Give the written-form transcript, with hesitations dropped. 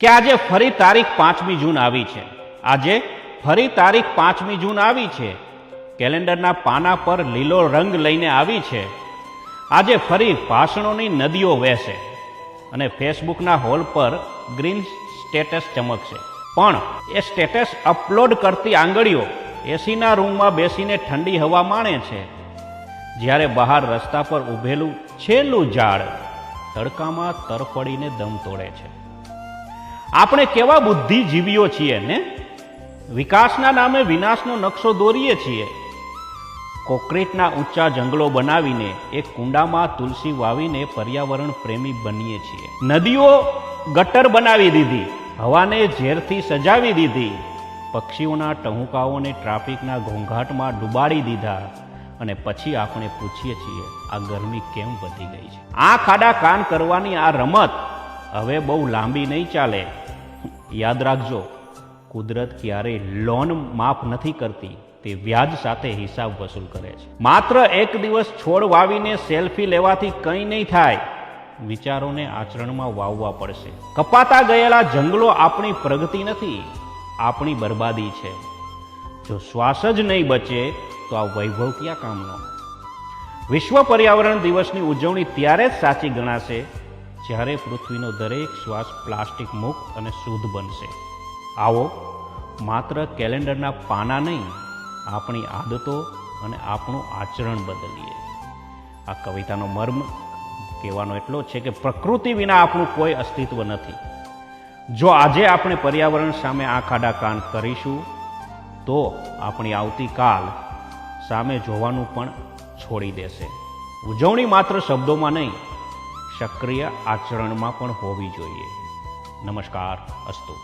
કે આજે ફરી તારીખ 5મી જૂન આવી છે. આજે ફરી તારીખ 5મી જૂન આવી છે. કેલેન્ડરના પાના પર લીલો રંગ લઈને આવી છે. આજે ફરી ભાષણોની નદીઓ વહેશે અને ફેસબુકના હોલ પર ગ્રીન સ્ટેટસ ચમકશે. પણ એ સ્ટેટસ અપલોડ કરતી આંગળીઓ એસીના રૂમમાં બેસીને ઠંડી હવા માણે છે, જ્યારે બહાર રસ્તા પર ઊભેલું છેલ્લું ઝાડ તડકામાં તરફડીને દમ તોડે છે. આપણે કેવા બુદ્ધિજીવીઓ છીએ ને! વિકાસના નામે વિનાશનો નકશો દોરીએ છીએ. કોન્ક્રીટના ઊંચા જંગલો બનાવીને એક કુંડામાં તુલસી વાવીને પર્યાવરણ પ્રેમી બનીએ છીએ. નદીઓ ગટર બનાવી દીધી, હવાને ઝેરથી સજાવી દીધી, પક્ષીઓના ટહુકાઓને ટ્રાફિકના ઘોંઘાટમાં ડૂબાડી દીધા, અને પછી આપણે પૂછીએ છીએ આ ગરમી કેમ વધી ગઈ છે. આ ખાડા કાન કરવાની આ રમત હવે બહુ લાંબી નહીં ચાલે. યાદ રાખજો, કુદરત ક્યારેય લોન માફ નથી કરતી, તે વ્યાજ સાથે હિસાબ વસૂલ કરે છે. માત્ર એક દિવસ છોડ વાવીને સેલ્ફી લેવાથી કંઈ નહીં થાય. વિચારોને આચરણમાં વાવવા પડશે. કપાતા ગયેલા જંગલો આપણી પ્રગતિ નથી, આપણી બરબાદી છે. જો શ્વાસ જ નહીં બચે તો આ વૈભવ ક્યાં કામનો? વિશ્વ પર્યાવરણ દિવસની ઉજવણી ત્યારે જ સાચી ગણાશે જ્યારે પૃથ્વીનો દરેક શ્વાસ પ્લાસ્ટિક મુક્ત અને શુદ્ધ બનશે. આવો માત્ર કેલેન્ડરના પાના નહીં, આપણી આદતો અને આપણું આચરણ બદલીએ. આ કવિતાનો મર્મ કહેવાનો એટલો છે કે પ્રકૃતિ વિના આપણું કોઈ અસ્તિત્વ નથી. જો આજે આપણે પર્યાવરણ સામે આ ખાડા કાન કરીશું તો આપણી આવતીકાલ સામે જોવાનું પણ છોડી દેશે. ઉજવણી માત્ર શબ્દોમાં નહીં, સક્રિય આચરણમાં પણ હોવી જોઈએ. નમસ્કાર. અસ્તુ.